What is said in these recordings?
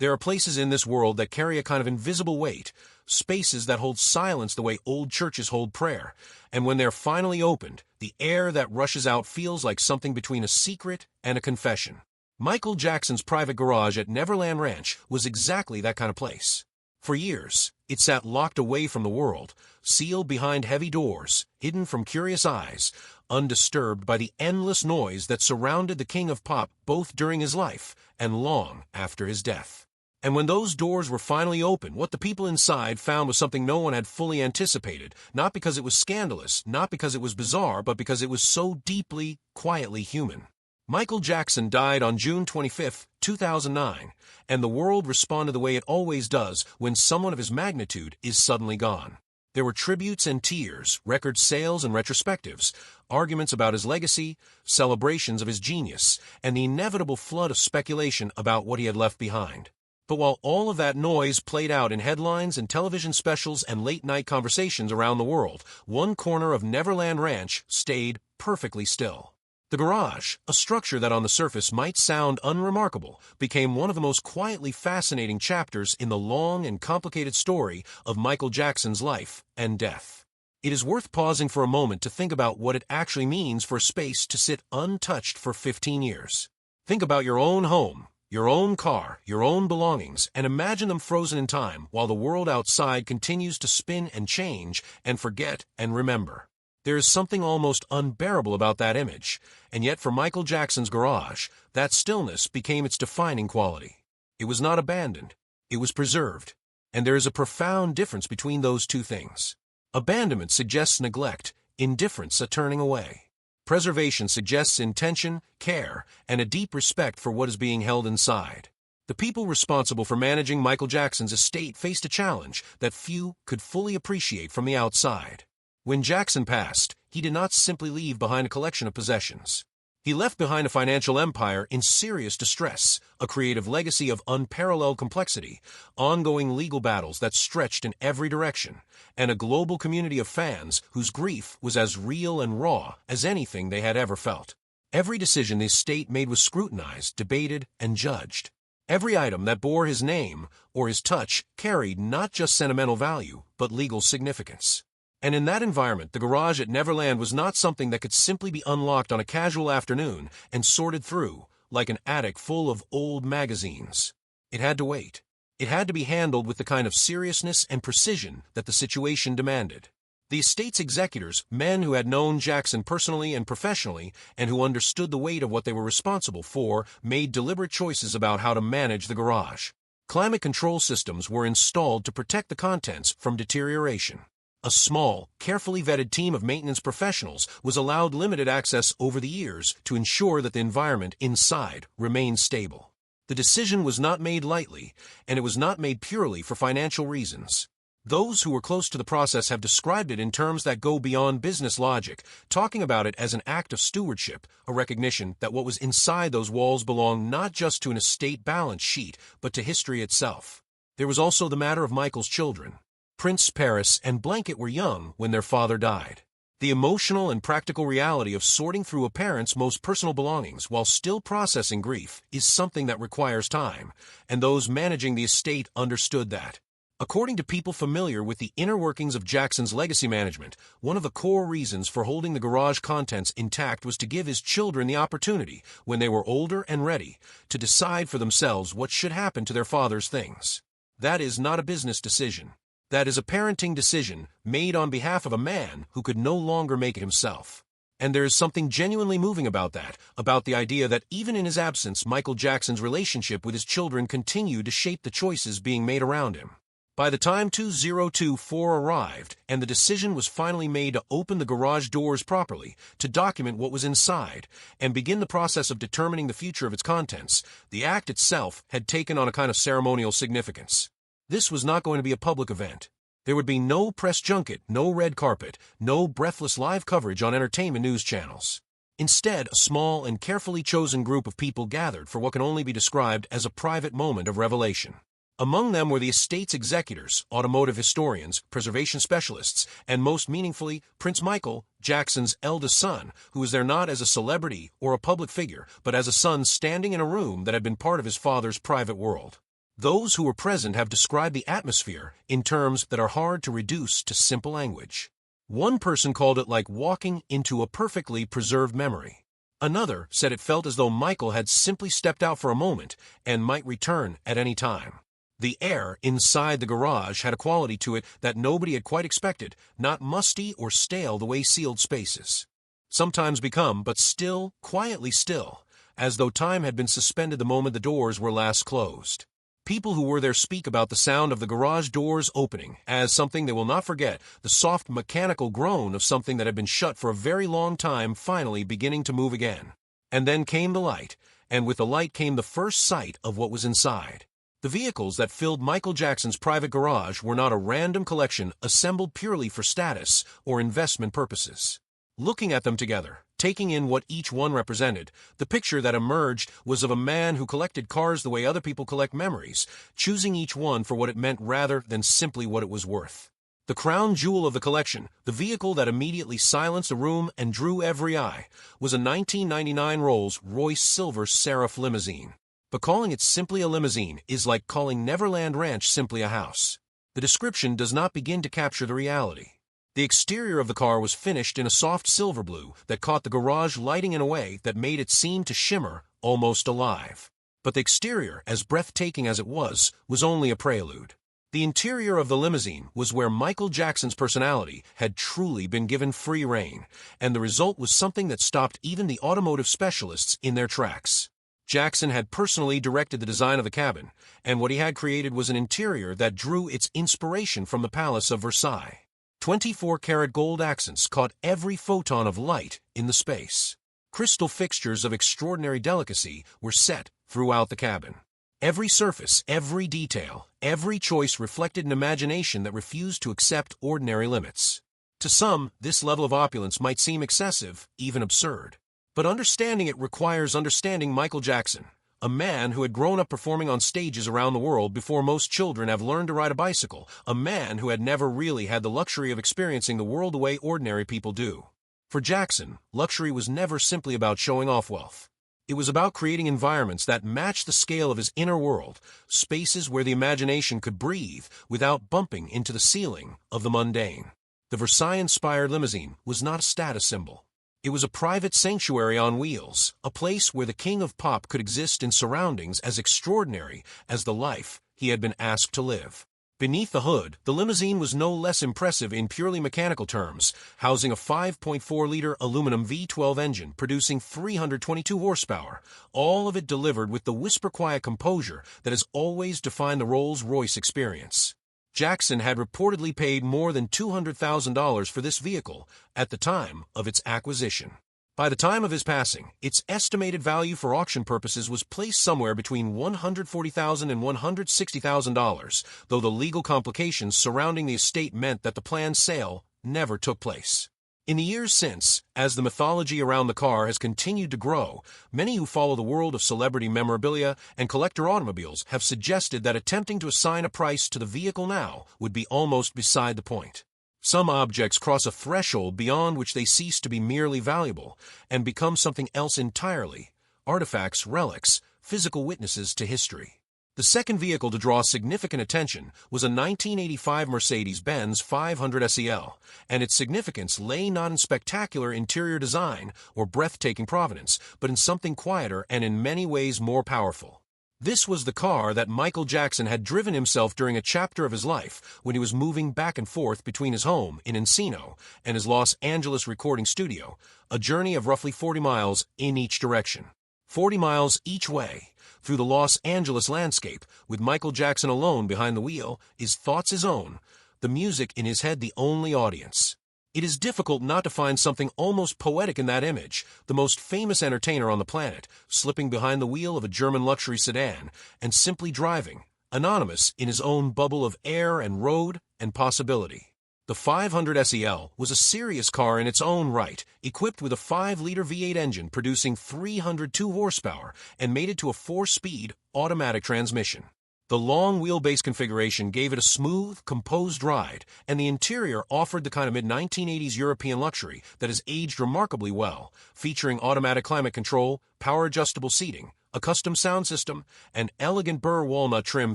There are places in this world that carry a kind of invisible weight, spaces that hold silence the way old churches hold prayer, and when they're finally opened, the air that rushes out feels like something between a secret and a confession. Michael Jackson's private garage at Neverland Ranch was exactly that kind of place. For years, it sat locked away from the world, sealed behind heavy doors, hidden from curious eyes, undisturbed by the endless noise that surrounded the king of pop both during his life and long after his death. And when those doors were finally open, what the people inside found was something no one had fully anticipated, not because it was scandalous, not because it was bizarre, but because it was so deeply, quietly human. Michael Jackson died on June 25, 2009, and the world responded the way it always does when someone of his magnitude is suddenly gone. There were tributes and tears, record sales and retrospectives, arguments about his legacy, celebrations of his genius, and the inevitable flood of speculation about what he had left behind. But while all of that noise played out in headlines and television specials and late-night conversations around the world, one corner of Neverland Ranch stayed perfectly still. The garage, a structure that on the surface might sound unremarkable, became one of the most quietly fascinating chapters in the long and complicated story of Michael Jackson's life and death. It is worth pausing for a moment to think about what it actually means for a space to sit untouched for 15 years. Think about your own home, your own car, your own belongings, and imagine them frozen in time while the world outside continues to spin and change and forget and remember. There is something almost unbearable about that image, and yet for Michael Jackson's garage, that stillness became its defining quality. It was not abandoned, it was preserved, and there is a profound difference between those two things. Abandonment suggests neglect, indifference a turning away. Preservation suggests intention, care, and a deep respect for what is being held inside. The people responsible for managing Michael Jackson's estate faced a challenge that few could fully appreciate from the outside. When Jackson passed, he did not simply leave behind a collection of possessions. He left behind a financial empire in serious distress, a creative legacy of unparalleled complexity, ongoing legal battles that stretched in every direction, and a global community of fans whose grief was as real and raw as anything they had ever felt. Every decision the estate made was scrutinized, debated, and judged. Every item that bore his name or his touch carried not just sentimental value, but legal significance. And in that environment, the garage at Neverland was not something that could simply be unlocked on a casual afternoon and sorted through, like an attic full of old magazines. It had to wait. It had to be handled with the kind of seriousness and precision that the situation demanded. The estate's executors, men who had known Jackson personally and professionally, and who understood the weight of what they were responsible for, made deliberate choices about how to manage the garage. Climate control systems were installed to protect the contents from deterioration. A small, carefully vetted team of maintenance professionals was allowed limited access over the years to ensure that the environment inside remained stable. The decision was not made lightly, and it was not made purely for financial reasons. Those who were close to the process have described it in terms that go beyond business logic, talking about it as an act of stewardship, a recognition that what was inside those walls belonged not just to an estate balance sheet, but to history itself. There was also the matter of Michael's children. Prince Paris and Blanket were young when their father died. The emotional and practical reality of sorting through a parent's most personal belongings while still processing grief is something that requires time, and those managing the estate understood that. According to people familiar with the inner workings of Jackson's legacy management, one of the core reasons for holding the garage contents intact was to give his children the opportunity, when they were older and ready, to decide for themselves what should happen to their father's things. That is not a business decision. That is a parenting decision made on behalf of a man who could no longer make it himself. And there is something genuinely moving about that, about the idea that even in his absence, Michael Jackson's relationship with his children continued to shape the choices being made around him. By the time 2024 arrived, and the decision was finally made to open the garage doors properly, to document what was inside, and begin the process of determining the future of its contents, the act itself had taken on a kind of ceremonial significance. This was not going to be a public event. There would be no press junket, no red carpet, no breathless live coverage on entertainment news channels. Instead, a small and carefully chosen group of people gathered for what can only be described as a private moment of revelation. Among them were the estate's executors, automotive historians, preservation specialists, and most meaningfully, Prince Michael, Jackson's eldest son, who was there not as a celebrity or a public figure, but as a son standing in a room that had been part of his father's private world. Those who were present have described the atmosphere in terms that are hard to reduce to simple language. One person called it like walking into a perfectly preserved memory. Another said it felt as though Michael had simply stepped out for a moment and might return at any time. The air inside the garage had a quality to it that nobody had quite expected, not musty or stale the way sealed spaces sometimes become, but still, quietly still, as though time had been suspended the moment the doors were last closed. People who were there speak about the sound of the garage doors opening as something they will not forget, the soft mechanical groan of something that had been shut for a very long time finally beginning to move again. And then came the light, and with the light came the first sight of what was inside. The vehicles that filled Michael Jackson's private garage were not a random collection assembled purely for status or investment purposes. Looking at them together, taking in what each one represented, the picture that emerged was of a man who collected cars the way other people collect memories, choosing each one for what it meant rather than simply what it was worth. The crown jewel of the collection, the vehicle that immediately silenced a room and drew every eye, was a 1999 Rolls-Royce Silver Seraph limousine. But calling it simply a limousine is like calling Neverland Ranch simply a house. The description does not begin to capture the reality. The exterior of the car was finished in a soft silver blue that caught the garage lighting in a way that made it seem to shimmer, almost alive. But the exterior, as breathtaking as it was only a prelude. The interior of the limousine was where Michael Jackson's personality had truly been given free rein, and the result was something that stopped even the automotive specialists in their tracks. Jackson had personally directed the design of the cabin, and what he had created was an interior that drew its inspiration from the Palace of Versailles. 24-karat gold accents caught every photon of light in the space. Crystal fixtures of extraordinary delicacy were set throughout the cabin. Every surface, every detail, every choice reflected an imagination that refused to accept ordinary limits. To some, this level of opulence might seem excessive, even absurd. But understanding it requires understanding Michael Jackson, a man who had grown up performing on stages around the world before most children have learned to ride a bicycle, a man who had never really had the luxury of experiencing the world the way ordinary people do. For Jackson, luxury was never simply about showing off wealth. It was about creating environments that matched the scale of his inner world, spaces where the imagination could breathe without bumping into the ceiling of the mundane. The Versailles-inspired limousine was not a status symbol. It was a private sanctuary on wheels, a place where the king of pop could exist in surroundings as extraordinary as the life he had been asked to live. Beneath the hood, the limousine was no less impressive in purely mechanical terms, housing a 5.4-liter aluminum V12 engine producing 322 horsepower, all of it delivered with the whisper-quiet composure that has always defined the Rolls-Royce experience. Jackson had reportedly paid more than $200,000 for this vehicle at the time of its acquisition. By the time of his passing, its estimated value for auction purposes was placed somewhere between $140,000 and $160,000, though the legal complications surrounding the estate meant that the planned sale never took place. In the years since, as the mythology around the car has continued to grow, many who follow the world of celebrity memorabilia and collector automobiles have suggested that attempting to assign a price to the vehicle now would be almost beside the point. Some objects cross a threshold beyond which they cease to be merely valuable and become something else entirely: artifacts, relics, physical witnesses to history. The second vehicle to draw significant attention was a 1985 Mercedes-Benz 500 SEL, and its significance lay not in spectacular interior design or breathtaking provenance, but in something quieter and in many ways more powerful. This was the car that Michael Jackson had driven himself during a chapter of his life when he was moving back and forth between his home in Encino and his Los Angeles recording studio, a journey of roughly 40 miles in each direction. 40 miles each way, through the Los Angeles landscape, with Michael Jackson alone behind the wheel, his thoughts his own, the music in his head the only audience. It is difficult not to find something almost poetic in that image, the most famous entertainer on the planet, slipping behind the wheel of a German luxury sedan and simply driving, anonymous in his own bubble of air and road and possibility. The 500 SEL was a serious car in its own right, equipped with a 5-liter V8 engine producing 302 horsepower and mated to a 4-speed automatic transmission. The long wheelbase configuration gave it a smooth, composed ride, and the interior offered the kind of mid-1980s European luxury that has aged remarkably well, featuring automatic climate control, power-adjustable seating, a custom sound system, and elegant burr walnut trim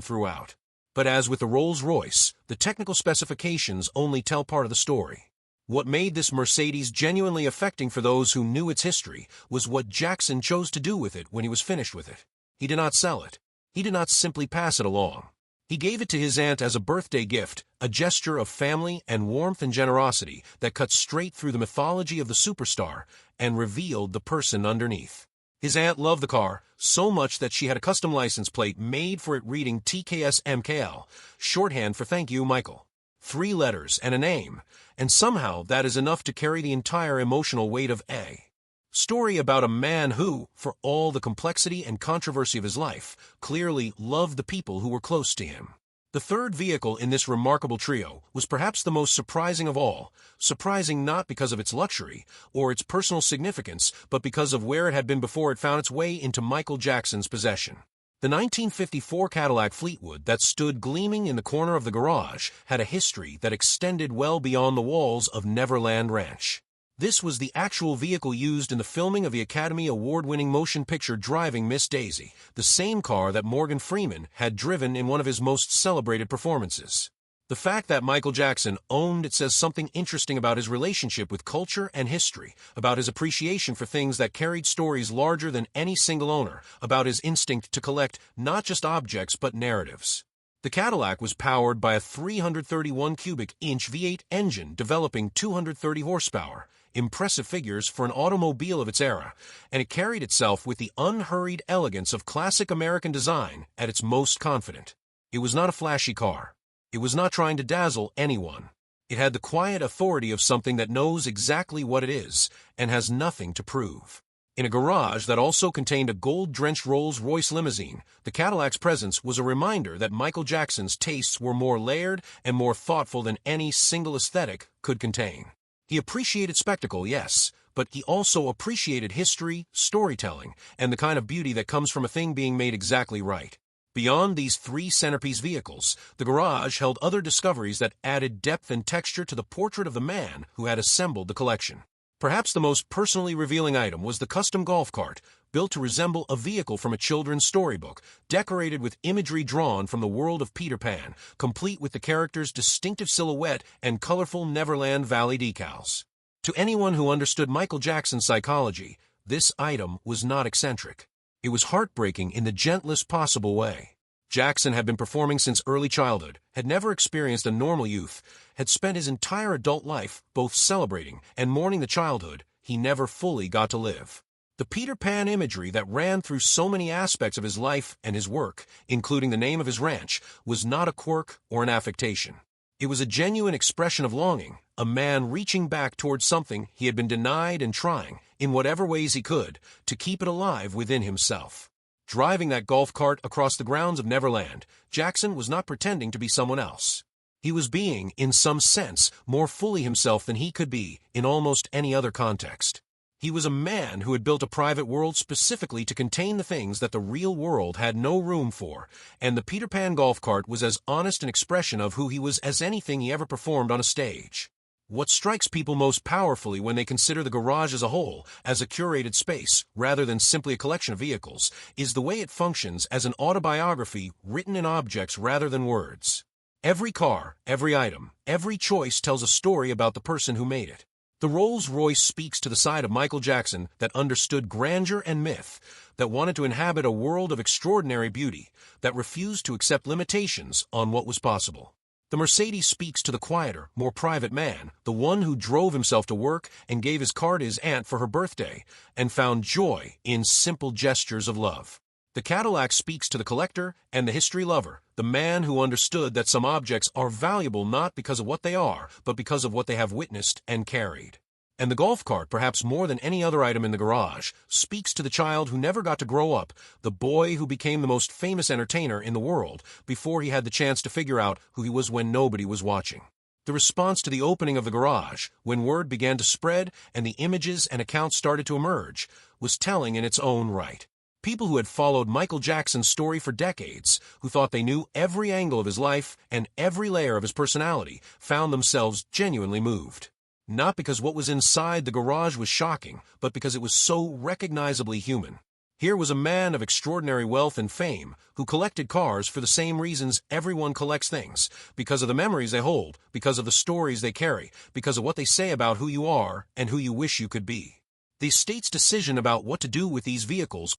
throughout. But as with the Rolls-Royce, the technical specifications only tell part of the story. What made this Mercedes genuinely affecting for those who knew its history was what Jackson chose to do with it when he was finished with it. He did not sell it. He did not simply pass it along. He gave it to his aunt as a birthday gift, a gesture of family and warmth and generosity that cut straight through the mythology of the superstar and revealed the person underneath. His aunt loved the car so much that she had a custom license plate made for it reading TKS MKL, shorthand for Thank You, Michael. 3 letters and a name, and somehow that is enough to carry the entire emotional weight of a story about a man who, for all the complexity and controversy of his life, clearly loved the people who were close to him. The third vehicle in this remarkable trio was perhaps the most surprising of all, surprising not because of its luxury or its personal significance, but because of where it had been before it found its way into Michael Jackson's possession. The 1954 Cadillac Fleetwood that stood gleaming in the corner of the garage had a history that extended well beyond the walls of Neverland Ranch. This was the actual vehicle used in the filming of the Academy Award-winning motion picture Driving Miss Daisy, the same car that Morgan Freeman had driven in one of his most celebrated performances. The fact that Michael Jackson owned it says something interesting about his relationship with culture and history, about his appreciation for things that carried stories larger than any single owner, about his instinct to collect not just objects but narratives. The Cadillac was powered by a 331 cubic inch V8 engine developing 230 horsepower, impressive figures for an automobile of its era, and it carried itself with the unhurried elegance of classic American design at its most confident. It was not a flashy car. It was not trying to dazzle anyone. It had the quiet authority of something that knows exactly what it is and has nothing to prove. In a garage that also contained a gold-drenched Rolls-Royce limousine, the Cadillac's presence was a reminder that Michael Jackson's tastes were more layered and more thoughtful than any single aesthetic could contain. He appreciated spectacle, yes, but he also appreciated history, storytelling, and the kind of beauty that comes from a thing being made exactly right. Beyond these 3 centerpiece vehicles, the garage held other discoveries that added depth and texture to the portrait of the man who had assembled the collection. Perhaps the most personally revealing item was the custom golf cart, built to resemble a vehicle from a children's storybook, decorated with imagery drawn from the world of Peter Pan, complete with the character's distinctive silhouette and colorful Neverland Valley decals. To anyone who understood Michael Jackson's psychology, this item was not eccentric. It was heartbreaking in the gentlest possible way. Jackson had been performing since early childhood, had never experienced a normal youth, had spent his entire adult life both celebrating and mourning the childhood he never fully got to live. The Peter Pan imagery that ran through so many aspects of his life and his work, including the name of his ranch, was not a quirk or an affectation. It was a genuine expression of longing, a man reaching back towards something he had been denied and trying, in whatever ways he could, to keep it alive within himself. Driving that golf cart across the grounds of Neverland, Jackson was not pretending to be someone else. He was being, in some sense, more fully himself than he could be in almost any other context. He was a man who had built a private world specifically to contain the things that the real world had no room for, and the Peter Pan golf cart was as honest an expression of who he was as anything he ever performed on a stage. What strikes people most powerfully when they consider the garage as a whole, as a curated space, rather than simply a collection of vehicles, is the way it functions as an autobiography written in objects rather than words. Every car, every item, every choice tells a story about the person who made it. The Rolls-Royce speaks to the side of Michael Jackson that understood grandeur and myth, that wanted to inhabit a world of extraordinary beauty, that refused to accept limitations on what was possible. The Mercedes speaks to the quieter, more private man, the one who drove himself to work and gave his car to his aunt for her birthday, and found joy in simple gestures of love. The Cadillac speaks to the collector and the history lover, the man who understood that some objects are valuable not because of what they are, but because of what they have witnessed and carried. And the golf cart, perhaps more than any other item in the garage, speaks to the child who never got to grow up, the boy who became the most famous entertainer in the world before he had the chance to figure out who he was when nobody was watching. The response to the opening of the garage, when word began to spread and the images and accounts started to emerge, was telling in its own right. People who had followed Michael Jackson's story for decades, who thought they knew every angle of his life and every layer of his personality, found themselves genuinely moved. Not because what was inside the garage was shocking, but because it was so recognizably human. Here was a man of extraordinary wealth and fame who collected cars for the same reasons everyone collects things, because of the memories they hold, because of the stories they carry, because of what they say about who you are and who you wish you could be. The estate's decision about what to do with these vehicles